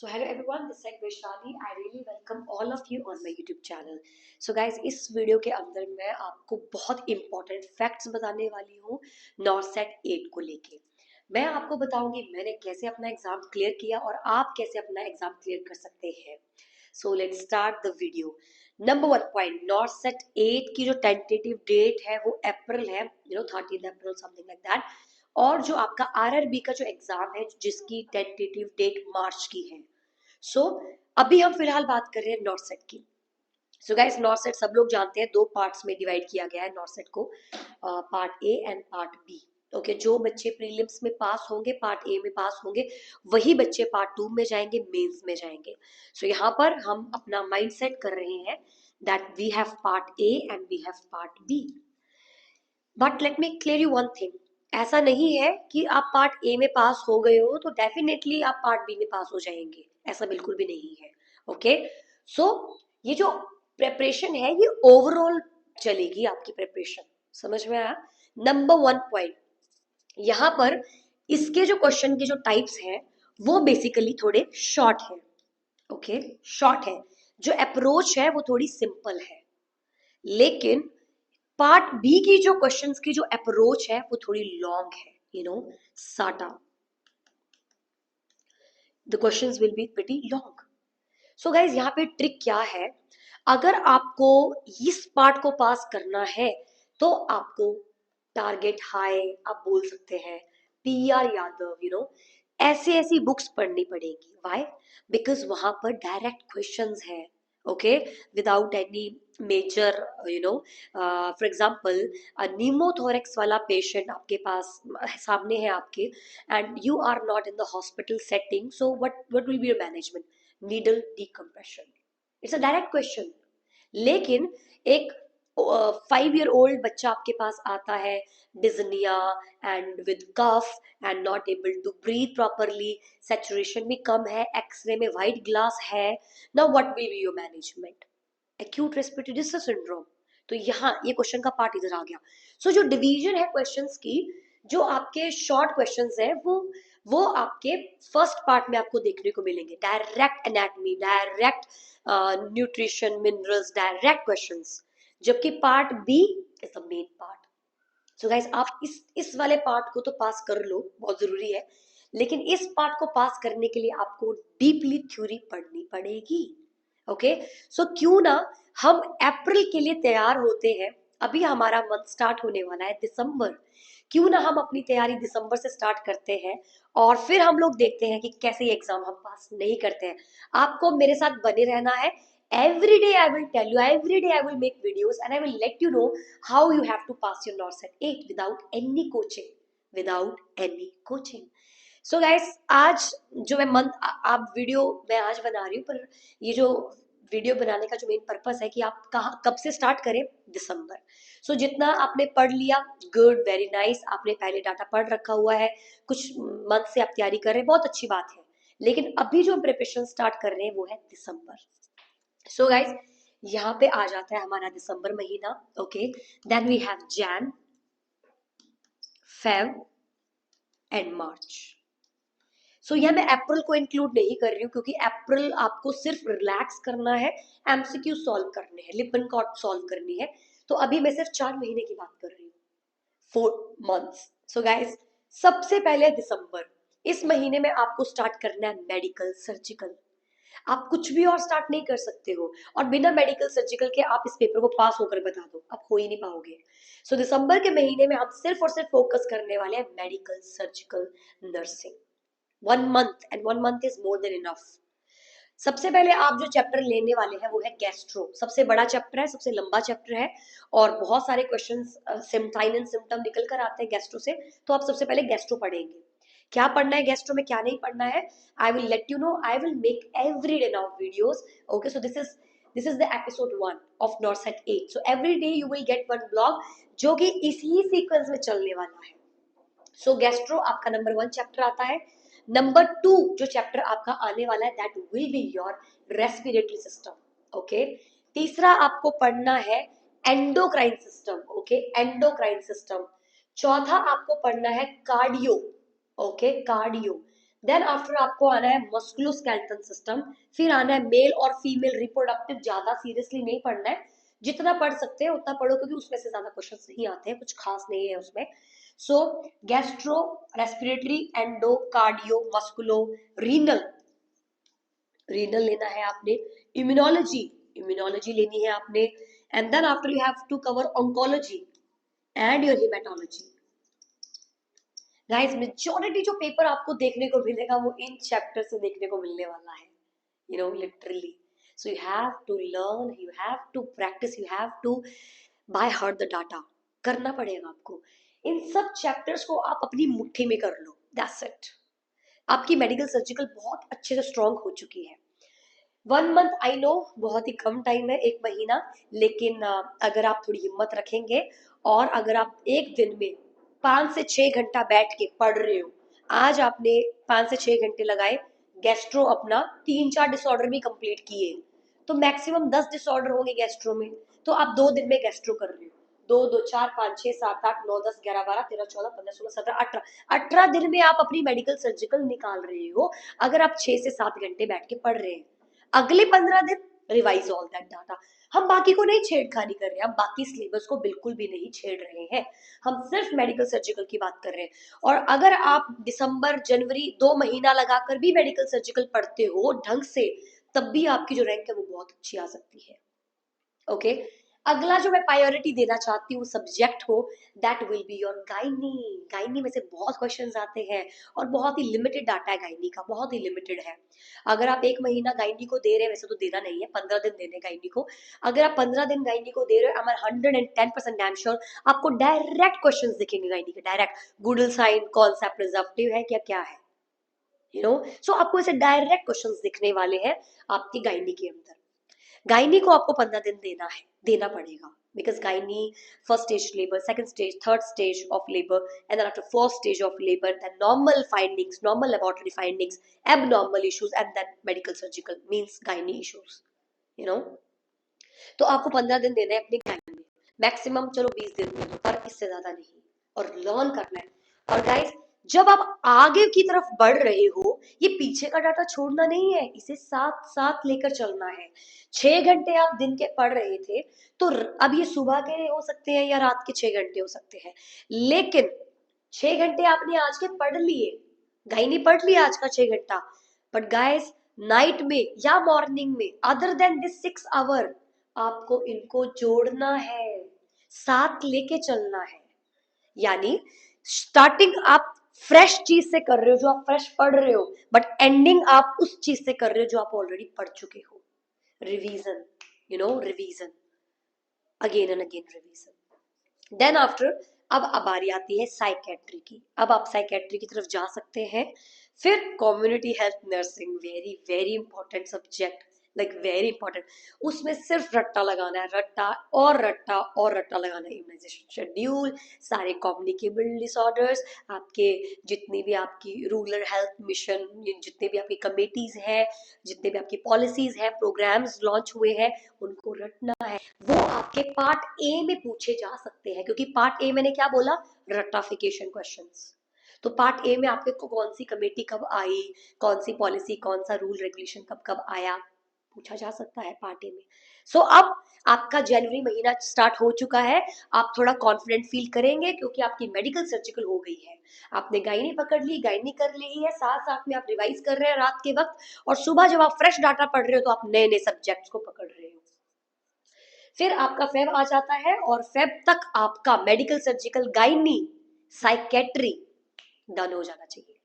So hello everyone, this is Vaishali. I really welcome all of you on my YouTube channel. So guys, इस video के अंदर मैं आपको बहुत important facts बताने वाली हूँ नॉर्सेट 8 को लेके। मैं आपको बताऊंगी मैंने कैसे अपना एग्जाम क्लियर किया और आप कैसे अपना एग्जाम क्लियर कर सकते हैं। So let's start the video. Number 1 point, नॉर्सेट 8 की जो टेंटेटिव डेट है वो अप्रैल है, 13 अप्रैल समथिंग लाइक दैट। और जो आपका आरआरबी का जो एग्जाम है जिसकी टेंटेटिव डेट मार्च की है। सो अभी हम फिलहाल बात कर रहे हैं नॉर्सेट की। सो गाइस, नॉर्सेट सब लोग जानते हैं, दो पार्ट्स में डिवाइड किया गया है नॉर्सेट को, part A and part B. Okay, जो बच्चे प्रीलिम्स में पास होंगे, पार्ट ए में पास होंगे, वही बच्चे पार्ट 2 में जाएंगे, मेंस में जाएंगे। सो यहाँ पर हम अपना माइंड सेट कर रहे हैं that we have part A and we have part B. But let me clear you one thing, ऐसा नहीं है कि आप पार्ट ए में पास हो गए हो तो डेफिनेटली आप पार्ट बी में पास हो जाएंगे, ऐसा बिल्कुल भी नहीं है। ओके, सो ये जो प्रेपरेशन है ये ओवरऑल चलेगी आपकी प्रेपरेशन, समझ में आया। नंबर 1 पॉइंट, यहाँ पर इसके जो क्वेश्चन के जो टाइप्स हैं वो बेसिकली थोड़े शॉर्ट है। ओके, शॉर्ट है, जो अप्रोच है वो थोड़ी सिंपल है, लेकिन पार्ट बी की जो क्वेश्चंस की जो अप्रोच है वो थोड़ी लॉन्ग है, साटा, the questions will be pretty long. So guys, यहाँ पे ट्रिक क्या है, अगर आपको इस पार्ट को पास करना है तो आपको टारगेट हाई आप बोल सकते हैं, पीआर यादव, ऐसी ऐसी बुक्स पढ़नी पड़ेगी। व्हाई? बिकॉज वहां पर डायरेक्ट क्वेश्चंस हैं। Okay, without any major, for example pneumothorax वाला पेशेंट आपके पास सामने है आपके, and you are not in the hospital setting, so what will be your management? Needle decompression, it's a direct question. लेकिन एक 5 year old बच्चा आपके पास आता है, dyspnoea and with cough and not able to breathe properly, saturation भी कम है, एक्सरे में व्हाइट ग्लास है, now what will be your management? Acute respiratory distress syndrome. तो यहाँ ये क्वेश्चन का पार्ट इधर आ गया। सो जो डिवीजन है क्वेश्चंस की, जो आपके शॉर्ट क्वेश्चंस है वो आपके फर्स्ट पार्ट में आपको देखने को मिलेंगे, direct anatomy, direct nutrition, minerals, direct questions. जबकि part B is the main part. So guys, आप इस वाले पार्ट को तो पास कर लो, बहुत जरूरी है, लेकिन इस पार्ट को पास करने के लिए आपको डीपली थ्योरी पढ़नी पड़ेगी। ओके, सो क्यों ना हम अप्रैल के लिए तैयार होते हैं, अभी हमारा मंथ स्टार्ट होने वाला है दिसंबर, क्यों ना हम अपनी तैयारी दिसंबर से स्टार्ट करते हैं और फिर हम लोग देखते हैं कि कैसे ये एग्जाम हम पास नहीं करते हैं। आपको मेरे साथ बने रहना है। Every day I will tell you, every day I will make videos and I will let you know how you have to pass your NORCET 8 without any coaching, without any coaching. So guys, आज जो मैं month आप video मैं आज बना रही हूँ, पर ये जो वीडियो बनाने का जो मेन पर्पस है कि आप कहाँ कब से स्टार्ट करें, दिसंबर। सो जितना आपने पढ़ लिया, गुड, वेरी नाइस, आपने पहले डाटा पढ़ रखा हुआ है, कुछ मंथ से आप तैयारी कर रहे हैं, बहुत अच्छी बात है, लेकिन अभी जो प्रिपरेशन स्टार्ट कर रहे हैं वो है दिसंबर। सो गाइज, यहाँ पे आ जाता है हमारा दिसंबर महीना। Okay, then we have Jan, Feb and March. So यह मैं अप्रैल को इंक्लूड नहीं कर रही हूँ क्योंकि अप्रैल आपको सिर्फ रिलैक्स करना है, एमसीक्यू सॉल्व करने हैं, लिपनकॉट सॉल्व करनी है। तो अभी मैं सिर्फ 4 महीने की बात कर रही हूँ, 4 months। सो गाइज, सबसे पहले दिसंबर, इस महीने में आपको स्टार्ट करना है मेडिकल सर्जिकल। आप कुछ भी और स्टार्ट नहीं कर सकते हो, और बिना मेडिकल सर्जिकल के आप इस पेपर को पास होकर बता दो, आप हो ही नहीं पाओगे। सो दिसंबर के महीने में हम सिर्फ और सिर्फ फोकस करने वाले हैं medical surgical nursing. 1 month, and 1 month is more than enough. सबसे पहले आप जो चैप्टर लेने वाले हैं वो है गैस्ट्रो, सबसे बड़ा चैप्टर है, सबसे लंबा चैप्टर है, और बहुत सारे क्वेश्चंस सिम्टाइन एंड सिम्टम निकल कर आते हैं गैस्ट्रो से। तो आप सबसे पहले गैस्ट्रो पढ़ेंगे। क्या पढ़ना है गैस्ट्रो में, क्या नहीं पढ़ना है, I will let you know, I will make every day now videos. Okay, so this is the episode 1 of नॉर्सेट 8। So every day you will get 1 blog जो कि इसी सीक्वेंस में चलने वाला है। सो गैस्ट्रो आपका नंबर 1 चैप्टर आता है। नंबर 2 जो चैप्टर आपका आने वाला है, that will be your respiratory system. Okay, तीसरा आपको पढ़ना है endocrine system. Okay, endocrine system. चौथा आपको पढ़ना है cardio. Okay, cardio. Then after आपको आना है मस्कुलोस्केलेटल सिस्टम, फिर आना है मेल और फीमेल रिप्रोडक्टिव। ज्यादा सीरियसली नहीं पढ़ना है, जितना पढ़ सकते हैं उतना पढ़ो, क्योंकि उसमें से ज्यादा क्वेश्चंस नहीं आते हैं, कुछ खास नहीं है उसमें। So gastro, respiratory, endo, cardio, musculo, renal, renal लेना है आपने, इम्यूनोलॉजी, इम्यूनोलॉजी लेनी है आपने, and then after you have to cover oncology and your haematology. Guys majority जो पेपर आपको देखने को मिलेगा वो इन चैप्टर से देखने को मिलने वाला है, you know, literally. So you have to learn, you have to practice, you have to by heart the data, करना पड़ेगा आपको। इन सब चैप्टर्स को आप अपनी मुट्ठी में कर लो, दैट्स इट। आपकी मेडिकल सर्जिकल बहुत अच्छे से स्ट्रांग हो चुकी है। 1 मंथ आई नो बहुत ही कम टाइम है, 1 महीना, लेकिन अगर आप थोड़ी हिम्मत रखेंगे और अगर आप एक दिन में 5 से 6 घंटा बैठ के पढ़ रहे हो, आज आपने 5 से 6 घंटे लगाए, गैस्ट्रो अपना 3-4 डिसऑर्डर भी कंप्लीट किए, तो मैक्सिमम 10 डिसऑर्डर होंगे गैस्ट्रो में, तो आप 2 दिन में गैस्ट्रो कर रहे हो। 2, 2, 4, 5, 6, 7, 8, 9, 10, 11, 12, 13, 14, 15, 16, 17, 18, 18 दिन में आप अपनी मेडिकल सर्जिकल निकाल रहे हो, अगर आप 6 से 7 घंटे बैठ के पढ़ रहे हैं। अगले 15 दिन रिवाइज ऑल दैट डाटा। हम बाकी को नहीं छेड़खानी कर रहे हैं, हम बाकी सिलेबस को बिल्कुल भी नहीं छेड़ रहे हैं, हम सिर्फ मेडिकल सर्जिकल की बात कर रहे हैं। और अगर आप दिसंबर जनवरी 2 महीना लगाकर भी मेडिकल सर्जिकल पढ़ते हो ढंग से, तब भी आपकी जो रैंक है वो बहुत अच्छी आ सकती है। ओके, अगला जो मैं प्रायोरिटी देना चाहती हूँ सब्जेक्ट को, that will be your gynae. Gynae में से बहुत क्वेश्चंस आते हैं और बहुत ही लिमिटेड डाटा है गाइनी का, बहुत ही लिमिटेड है। अगर आप 1 महीना गाइनी को दे रहे हैं, वैसे तो देना नहीं है, 15 दिन देने गाइनी को, अगर आप 15 दिन गाइनी को दे रहे हो, आई एम 110% डैम श्योर आपको डायरेक्ट क्वेश्चंस दिखेंगे गाइनी के, डायरेक्ट। गुडल साइन कौन सा प्रिजर्वेटिव है, क्या क्या है, यू नो। सो आपको ऐसे डायरेक्ट क्वेश्चंस दिखने वाले हैं आपकी गाइनी के अंदर। गाइनी को आपको 15 दिन देना है, देना पड़ेगा, because gynae first stage labour, second stage, third stage of labour, and then after fourth stage of labour, then normal findings, normal laboratory findings, abnormal issues, and then medical surgical means gynae issues, you know. तो आपको 15 दिन देने हैं अपने gynae में, maximum चलो 20 दिन दे दो, पर इससे ज्यादा नहीं, और लर्न करना है। और गाइस जब आप आगे की तरफ बढ़ रहे हो, ये पीछे का डाटा छोड़ना नहीं है, इसे साथ साथ लेकर चलना है। 6 घंटे आप दिन के पढ़ रहे थे, तो अब ये सुबह के हो सकते हैं या रात के 6 घंटे हो सकते हैं, लेकिन 6 घंटे आपने आज के पढ़ लिए, गाइनी पढ़ लिया आज का 6 घंटा, बट गाइस नाइट में या मॉर्निंग में, अदर देन दिस 6 आवर, आपको इनको जोड़ना है, साथ लेके चलना है। यानी स्टार्टिंग आप फ्रेश चीज से कर रहे हो, जो आप फ्रेश पढ़ रहे हो, बट एंडिंग आप उस चीज से कर रहे हो जो आप ऑलरेडी पढ़ चुके हो। Revision, you know, revision, again and again revision. Then after अब बारी आती है साइकेट्री की, अब आप साइकेट्री की तरफ जा सकते हैं। फिर community health nursing, very very important subject, like very important. उसमें सिर्फ रट्टा लगाना है, रट्टा और रट्टा और रट्टा लगाना है। इम्यूनाइजेशन शेड्यूल, सारे कम्युनिकेबल डिसऑर्डर्स, आपके जितनी भी आपकी रूरल हेल्थ मिशन, जितने भी आपकी कमेटीज हैं, जितने भी आपकी पॉलिसीज हैं, प्रोग्राम्स लॉन्च हुए हैं, उनको रटना है। वो आपके पार्ट ए में पूछे जा सकते हैं, क्योंकि पार्ट ए मैंने क्या बोला, रट्टाफिकेशन क्वेश्चंस। तो पार्ट ए में आपके को कौन सी कमेटी कब आई, कौन सी पॉलिसी, कौन सा रूल रेगुलेशन कब कब आया, पूछा जा सकता है पार्ट ए में। सो अब आपका जनवरी महीना स्टार्ट हो चुका है, आप थोड़ा कॉन्फिडेंट फील करेंगे, क्योंकि आपकी मेडिकल सर्जिकल हो गई है, आपने गाइनी पकड़ ली, गाइनी कर ली है, साथ साथ में आप रिवाइज कर रहे हैं रात के वक्त, और सुबह जब आप फ्रेश डाटा पढ़ रहे हो तो आप नए नए सब्जेक्ट्स को पकड़ रहे हो। फिर आपका फेब आ जाता है, और फेब तक आपका medical surgical, gynae, psychiatry done हो जाना चाहिए।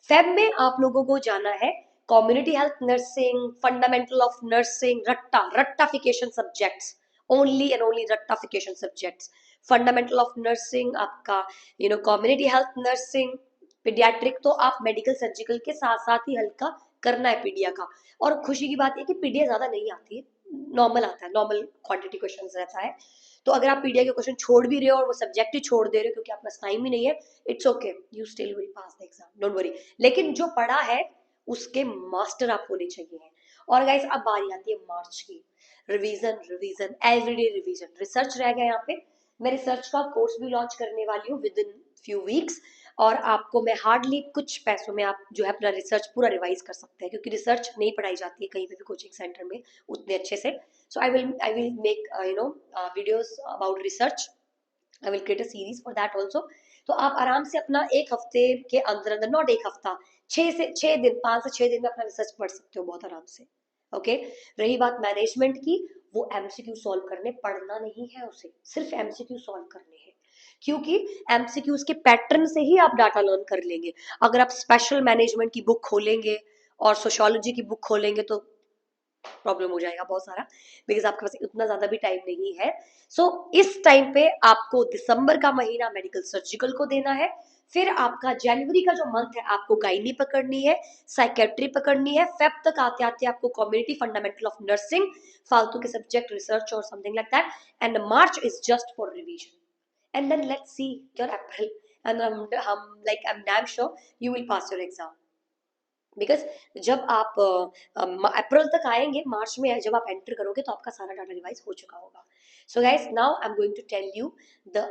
फेब में आप लोगों को जाना है community health nursing, fundamental of nursing, रट्टाफिकेशन सब्जेक्ट्स, ओनली एंड ओनली रट्टाफिकेशन सब्जेक्ट्स। फंडामेंटल ऑफ नर्सिंग आपका, you know, community health nursing, paediatric तो आप मेडिकल सर्जिकल के साथ साथ ही हल्का करना है पीडिया का। और खुशी की बात है कि पीडिया ज्यादा नहीं आती है, नॉर्मल आता है, नॉर्मल क्वांटिटी क्वेश्चन रहता है। तो अगर आप पीडिया के क्वेश्चन छोड़ भी रहे हो और वो सब्जेक्ट ही छोड़ दे रहे हो क्योंकि आपका टाइम ही नहीं है, it's okay, you still will pass the exam, don't worry. लेकिन जो पढ़ा है उसके मास्टर आप होने चाहिए। और गाइस अब बारी आती है मार्च की, revision revision, everyday revision. Research रह गया यहाँ पे, मैं रिसर्च का कोर्स भी लॉन्च करने वाली हूँ विद इन फ्यू वीक्स। और आपको मैं हार्डली कुछ पैसों में आप जो है अपना रिसर्च पूरा रिवाइज कर सकते हैं, क्योंकि रिसर्च नहीं पढ़ाई जाती है कहीं पे भी कोचिंग सेंटर में उतने अच्छे से. So I will make videos about research. I will create a series for that also. तो आप आराम से अपना एक हफ्ते के अंदर अंदर, नॉट एक हफ्ता, 6 से 6 दिन, 5 से 6 दिन में अपना रिसर्च पढ़ सकते हो बहुत आराम से. ओके. रही बात मैनेजमेंट की, वो एमसीक्यू सॉल्व करने, पढ़ना नहीं है उसे, सिर्फ एमसीक्यू सॉल्व करने हैं, क्योंकि एमसीक्यूज के पैटर्न से ही आप डाटा लर्न कर लेंगे. अगर आप स्पेशल मैनेजमेंट की बुक खोलेंगे और सोशियोलॉजी की बुक खोलेंगे तो प्रॉब्लम हो जाएगा बहुत सारा, बिकॉज आपके पास उतना ज्यादा भी टाइम नहीं है. सो इस टाइम पे आपको दिसंबर का महीना मेडिकल सर्जिकल को देना है. फिर आपका जनवरी का जो मंथ है आपको गायनी पकड़नी है, साइकेट्री पकड़नी है. फेब तक आते आते आपको कम्युनिटी, फंडामेंटल ऑफ नर्सिंग, फालतू के सब्जेक्ट, रिसर्च और something like that. And March is just for revision. And then let's see your April, and I'm damn sure you will pass your exam. Because जब आप अप्रैल तक आएंगे, मार्च में जब आप एंटर करोगे तो आपका सारा डाटा रिवाइज हो चुका होगा. So guys, now I am going to tell you the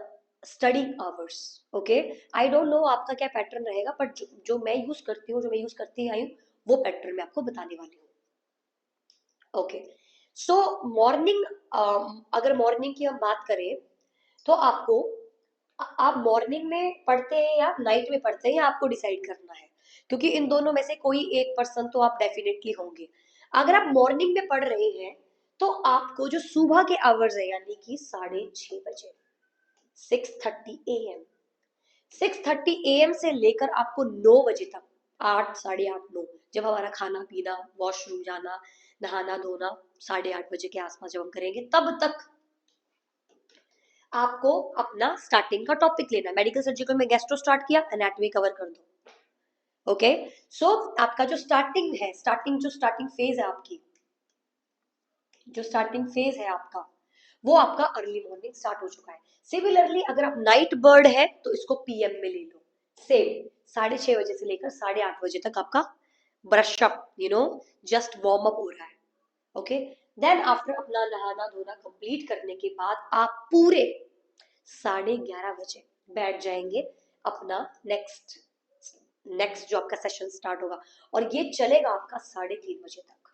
studying hours. Okay. I don't know आपका क्या पैटर्न रहेगा, बट जो मैं यूज करती हूँ, जो मैं यूज करती आई हूँ, वो पैटर्न मैं आपको बताने वाली हूँ. ओके. सो मॉर्निंग, अगर मॉर्निंग की हम बात करें तो आपको, आप मॉर्निंग में पढ़ते हैं या नाइट में पढ़ते हैं, या आपको डिसाइड करना है, क्योंकि इन दोनों में से कोई एक पर्सन तो आप डेफिनेटली होंगे. अगर आप मॉर्निंग में पढ़ रहे हैं तो आपको जो सुबह के आवर्स है, यानी कि 6:30 बजे, 6:30 AM, 6:30 AM से लेकर आपको 9 बजे तक, 8, 8:30, 9, जब हमारा खाना पीना, वॉशरूम जाना, नहाना धोना 8:30 बजे के आसपास जब हम करेंगे, तब तक आपको अपना स्टार्टिंग का टॉपिक लेना. मेडिकल सर्जिकल में गैस्ट्रो स्टार्ट किया, एनाटॉमी कवर कर दो. ओके. सो आपका जो स्टार्टिंग है, जो स्टार्टिंग फेज है आपकी, जो स्टार्टिंग फेज है आपका, वो आपका अर्ली मॉर्निंग स्टार्ट हो चुका है. सिमिलरली अगर आप नाइट बर्ड है तो इसको पीएम में ले लो. सेम 6:30 बजे से लेकर 8:30 बजे तक आपका brush up, just warm up हो रहा है. ओके. देन आफ्टर अपना नहाना धोना कंप्लीट करने के बाद आप पूरे 11:30 बजे बैठ जाएंगे अपना नेक्स्ट जो आपका सेशन स्टार्ट होगा, और ये चलेगा आपका 3:30 बजे तक.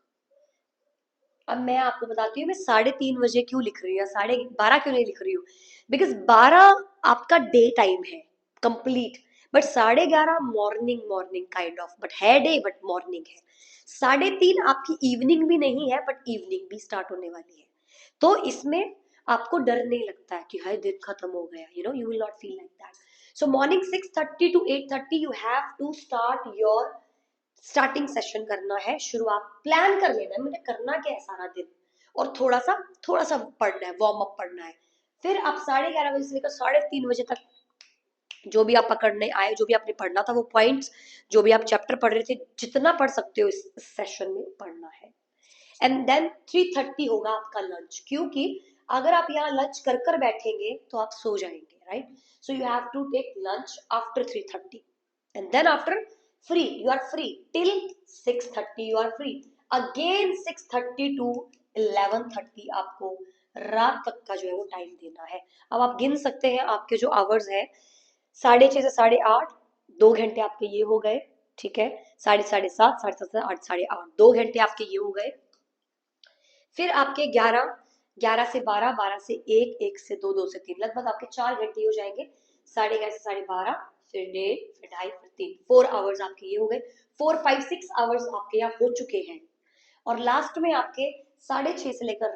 अब मैं आपको बताती हूँ मैं 3:30 बजे क्यों लिख रही हूँ, 12:30 क्यों नहीं लिख रही हूँ. बिकॉज 12 आपका डे टाइम है complete, but 11:30 morning kind of, but है डे, बट मॉर्निंग है. 3:30 आपकी इवनिंग भी नहीं है, बट इवनिंग भी स्टार्ट होने वाली है. तो इसमें आपको डर नहीं लगता है कि हाय दिन खत्म हो गया, you will not feel like that. So morning 6:30 to 8:30 you have to start your starting session करना है. शुरुआत प्लान कर लेना है, मुझे करना क्या है सारा दिन, और थोड़ा सा पढ़ना है, वार्म अप पढ़ना है. फिर आप 11:30 बजे से लेकर 3:30 बजे तक जो भी आप पकड़ने आए, जो भी आपने पढ़ना था, वो पॉइंट्स, जो भी आप चैप्टर पढ़ रहे थे, जितना पढ़ सकते हो इस सेशन में पढ़ना है. एंड देन 3:30 होगा आपका लंच, क्योंकि अगर आप यहाँ लंच कर कर बैठेंगे तो आप सो जाएंगे, right. So you have to take lunch after 3:30, and then after free, you are free till 6:30, you are free again 6:30 to 11:30 आपको रात तक का जो है वो टाइम देना है. अब आप गिन सकते हैं आपके जो आवर्स है, 6:30 से 8:30, 2 घंटे आपके ये हो गए, ठीक है. 7:30, 7:30, 8:30, 8:30, 2 घंटे आपके ये हो गए. फिर आपके 11 से 12, 12 से 1, 1 से 2, 2 से 3, लगभग आपके 4 घंटे हो जाएंगे. 11:30 से 12:30, फिर 1:30, फिर 2:30, फिर 3, 4 आवर्स आपके ये हो गए. 4, 5, 6 आवर्स आपके यहाँ हो चुके हैं. और लास्ट में आपके 6:30 से लेकर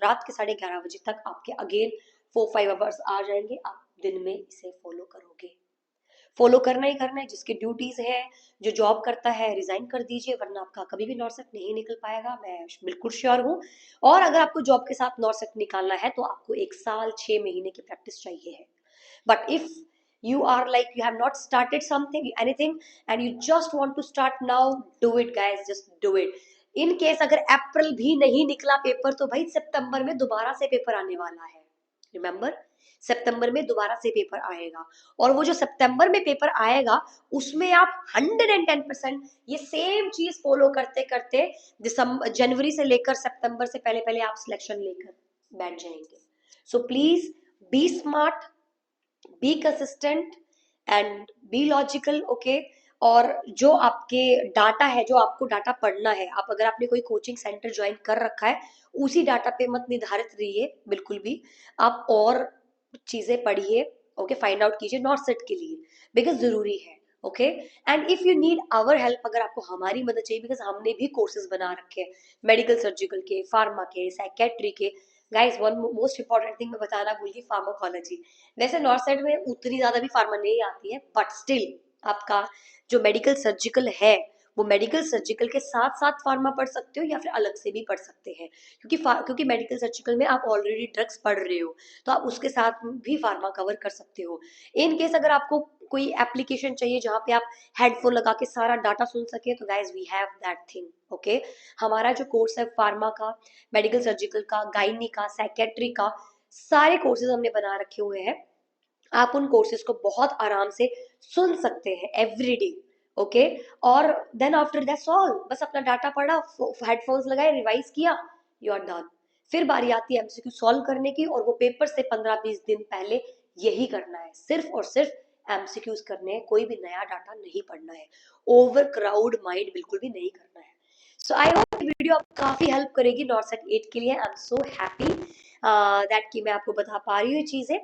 रात के 11:30 बजे तक आपके अगेन 4, 5 आवर्स आ जाएंगे. आप दिन में इसे फॉलो करोगे. फॉलो करना ही करना है. जिसकी ड्यूटीज है, जो जॉब करता है, रिजाइन कर दीजिए, वरना आपका कभी भी नॉर्सेट नहीं निकल पाएगा, मैं बिल्कुल श्योर हूँ. और अगर आपको जॉब के साथ नॉर्सेट निकालना है तो आपको 1 साल 6 महीने की प्रैक्टिस चाहिए है. But if you are like you have not started anything and you just want to start now, do it guys, just do it. In case अगर अप्रैल भी नहीं निकला पेपर, तो भाई सितंबर में दोबारा से पेपर आने वाला है. रिमेंबर, सितंबर में दोबारा से पेपर आएगा, और वो जो सितंबर में पेपर आएगा उसमें आप 110% ये सेम चीज फॉलो करते करते जनवरी से लेकर सितंबर से पहले पहले आप सिलेक्शन लेकर बैठ जाएंगे. So please be smart, be consistent, and be logical, okay. और जो आपके डाटा है, जो आपको डाटा पढ़ना है, आप अगर आपने कोई कोचिंग सेंटर ज्वाइन कर रखा है, उसी डाटा पे मत निर्धारित रहिए बिल्कुल भी। आप और चीजें पढ़िए, ओके, फाइंड आउट कीजिए नॉट सेट के लिए, बिकॉज जरूरी है, okay. And if you need our help, अगर आपको हमारी मदद चाहिए, बिकॉज हमने भी कोर्सेज बना रखे हैं मेडिकल सर्जिकल के, फार्मा के, साइकेट्री के। Guys, one most important thing मैं बताना भूल गई, फार्माकोलॉजी। वैसे नॉर्थ साइड में उतनी ज्यादा भी फार्मा नहीं आती है, बट स्टिल आपका जो मेडिकल सर्जिकल है, वो मेडिकल सर्जिकल के साथ साथ फार्मा पढ़ सकते हो या फिर अलग से भी पढ़ सकते हैं, क्योंकि मेडिकल सर्जिकल में आप ऑलरेडी ड्रग्स पढ़ रहे हो, तो आप उसके साथ भी फार्मा कवर कर सकते हो। इन केस अगर आपको कोई एप्लीकेशन चाहिए जहाँ पे आप हेडफोन लगा के सारा डाटा सुन सके, तो guys we have that thing, okay. हमारा जो कोर्स है फार्मा का, मेडिकल सर्जिकल का, गाइनी का, साइकेट्री का, सारे कोर्सेज हमने बना रखे हुए हैं। आप उन कोर्सेज को बहुत आराम से सुन सकते हैं एवरीडे, ओके। और देन आफ्टर दैट्स ऑल, बस अपना डाटा पढ़ा, हेडफोन्स लगाए, रिवाइज किया, यू आर डन। फिर बारी आती है एमसीक्यू सॉल्व करने की, और वो पेपर से 15-20 दिन पहले यही करना है, सिर्फ और सिर्फ एमसीक्यूज करने हैं, कोई भी नया डाटा नहीं पढ़ना है, ओवर क्राउड माइंड बिल्कुल भी नहीं करना है। सो आई होप वीडियो आपको काफी हेल्प करेगी नॉर्थ सेट 8 के लिए। I am so happy that कि मैं आपको बता पा रही हूँ ये चीजें।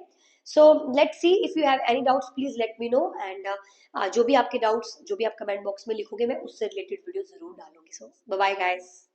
So let's see, if you have any doubts please let me know, and जो भी आपके डाउट्स, जो भी आप कमेंट बॉक्स में लिखोगे, मैं उससे रिलेटेड वीडियो जरूर डालूंगी। सो बाय बाय गाइस।